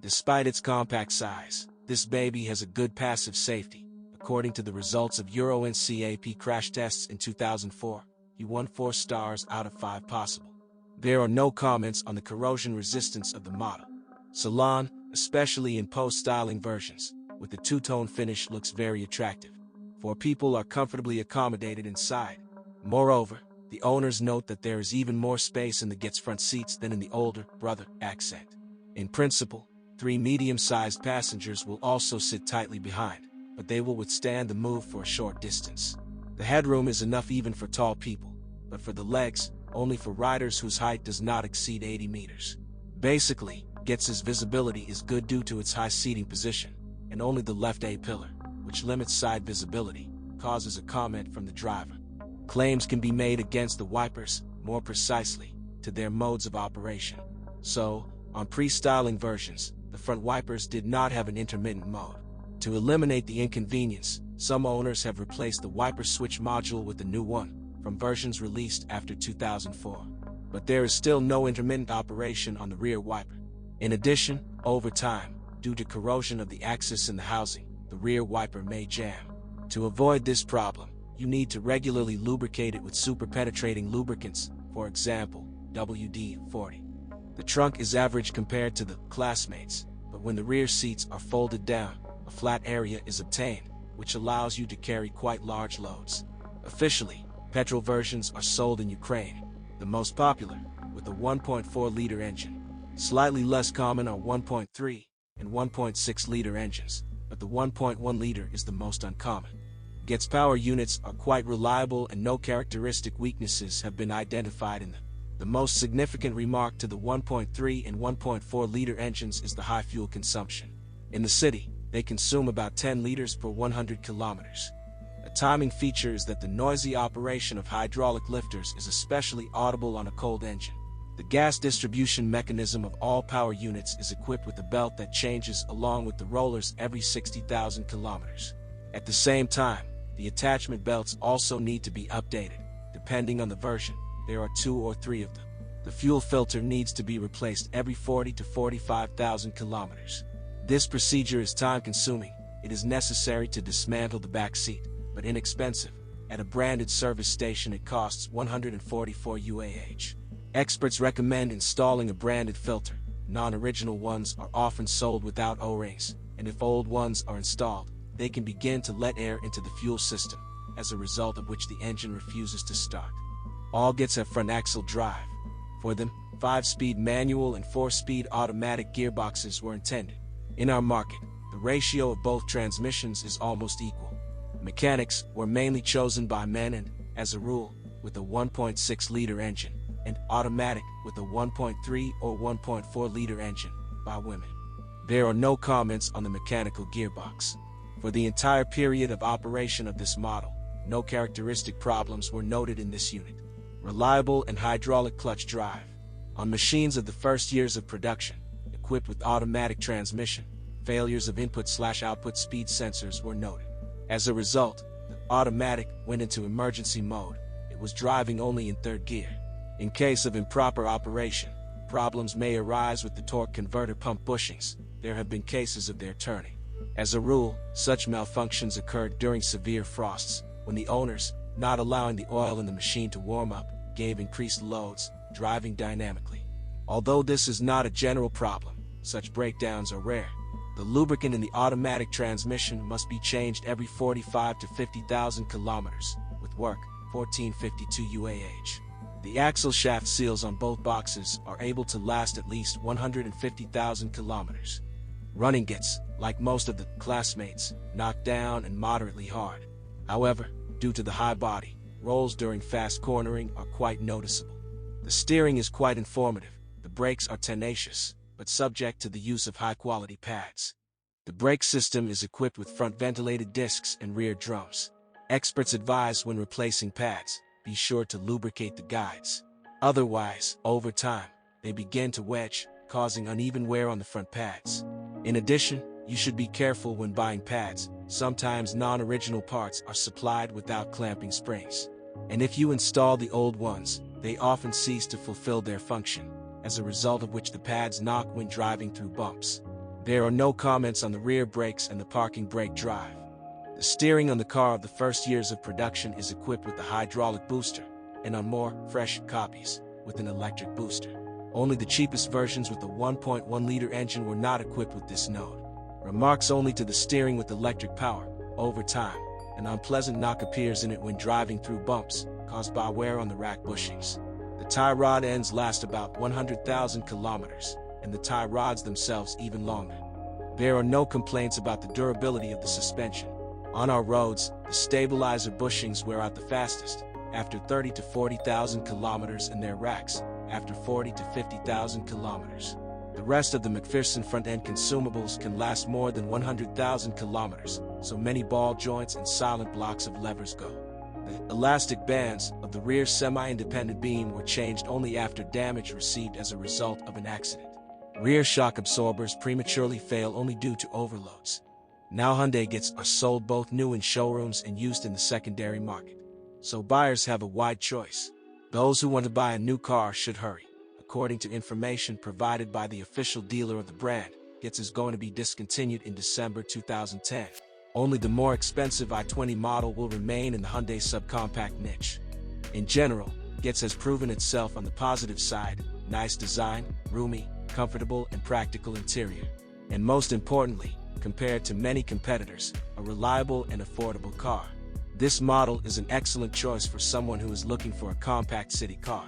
Despite its compact size, this baby has a good passive safety. According to the results of Euro NCAP crash tests in 2004, he won 4 stars out of 5 possible. There are no comments on the corrosion resistance of the model. Salon, especially in post-styling versions, with the two-tone finish, looks very attractive. 4 people are comfortably accommodated inside. Moreover, the owners note that there is even more space in the Getz front seats than in the older brother accent. In principle, 3 medium-sized passengers will also sit tightly behind, but they will withstand the move for a short distance. The headroom is enough even for tall people, but for the legs, only for riders whose height does not exceed 80 meters. Basically, Getz's visibility is good due to its high seating position, and only the left A-pillar, which limits side visibility, causes a comment from the driver. Claims can be made against the wipers, more precisely, to their modes of operation. So, on pre-styling versions, the front wipers did not have an intermittent mode. To eliminate the inconvenience, some owners have replaced the wiper switch module with the new one, from versions released after 2004. But there is still no intermittent operation on the rear wiper. In addition, over time, due to corrosion of the axis in the housing, the rear wiper may jam. To avoid this problem, you need to regularly lubricate it with super-penetrating lubricants, for example, WD-40. The trunk is average compared to the classmates, but when the rear seats are folded down, a flat area is obtained, which allows you to carry quite large loads. Officially, petrol versions are sold in Ukraine, the most popular, with a 1.4-liter engine. Slightly less common are 1.3 and 1.6-liter engines, but the 1.1-liter is the most uncommon. Getz power units are quite reliable and no characteristic weaknesses have been identified in them. The most significant remark to the 1.3 and 1.4-liter engines is the high fuel consumption. In the city, they consume about 10 liters per 100 kilometers. A timing feature is that the noisy operation of hydraulic lifters is especially audible on a cold engine. The gas distribution mechanism of all power units is equipped with a belt that changes along with the rollers every 60,000 kilometers. At the same time, the attachment belts also need to be updated. Depending on the version, there are 2 or 3 of them. The fuel filter needs to be replaced every 40 to 45,000 kilometers. This procedure is time-consuming. It is necessary to dismantle the back seat, but inexpensive. At a branded service station it costs 144 UAH. Experts recommend installing a branded filter. Non-original ones are often sold without O-rings, and if old ones are installed, they can begin to let air into the fuel system, as a result of which the engine refuses to start. All Getz have front axle drive. For them, 5-speed manual and 4-speed automatic gearboxes were intended. In our market, the ratio of both transmissions is almost equal. Mechanics were mainly chosen by men and, as a rule, with a 1.6-liter engine, and automatic with a 1.3 or 1.4-liter engine, by women. There are no comments on the mechanical gearbox. For the entire period of operation of this model, no characteristic problems were noted in this unit. Reliable and hydraulic clutch drive. On machines of the first years of production, equipped with automatic transmission, failures of input/output speed sensors were noted. As a result, the automatic went into emergency mode. It was driving only in 3rd gear. In case of improper operation, problems may arise with the torque converter pump bushings. There have been cases of their turning. As a rule, such malfunctions occurred during severe frosts, when the owners, not allowing the oil in the machine to warm up, gave increased loads, driving dynamically. Although this is not a general problem, such breakdowns are rare. The lubricant in the automatic transmission must be changed every 45 to 50,000 kilometers, with work, 1452 UAH. The axle shaft seals on both boxes are able to last at least 150,000 kilometers. Running Getz, like most of the classmates, knocked down and moderately hard. However, due to the high body, rolls during fast cornering are quite noticeable. The steering is quite informative. The brakes are tenacious, but subject to the use of high-quality pads. The brake system is equipped with front ventilated discs and rear drums. Experts advise when replacing pads, be sure to lubricate the guides. Otherwise, over time, they begin to wedge, causing uneven wear on the front pads. In addition, you should be careful when buying pads. Sometimes non-original parts are supplied without clamping springs. And if you install the old ones, they often cease to fulfill their function, as a result of which the pads knock when driving through bumps. There are no comments on the rear brakes and the parking brake drive. The steering on the car of the first years of production is equipped with a hydraulic booster, and on more fresh copies, with an electric booster. Only the cheapest versions with a 1.1-liter engine were not equipped with this node. Remarks only to the steering with electric power. Over time, an unpleasant knock appears in it when driving through bumps, caused by wear on the rack bushings. The tie rod ends last about 100,000 kilometers, and the tie rods themselves even longer. There are no complaints about the durability of the suspension. On our roads, the stabilizer bushings wear out the fastest, after 30 to 40,000 kilometers, and their racks, after 40 to 50,000 kilometers. The rest of the McPherson front-end consumables can last more than 100,000 kilometers, so many ball joints and silent blocks of levers go. The elastic bands of the rear semi-independent beam were changed only after damage received as a result of an accident. Rear shock absorbers prematurely fail only due to overloads. Now Hyundai Getz are sold both new in showrooms and used in the secondary market, so buyers have a wide choice. Those who want to buy a new car should hurry. According to information provided by the official dealer of the brand, Getz is going to be discontinued in December 2010. Only the more expensive i20 model will remain in the Hyundai subcompact niche. In general, Getz has proven itself on the positive side: nice design, roomy, comfortable and practical interior. And most importantly, compared to many competitors, a reliable and affordable car. This model is an excellent choice for someone who is looking for a compact city car.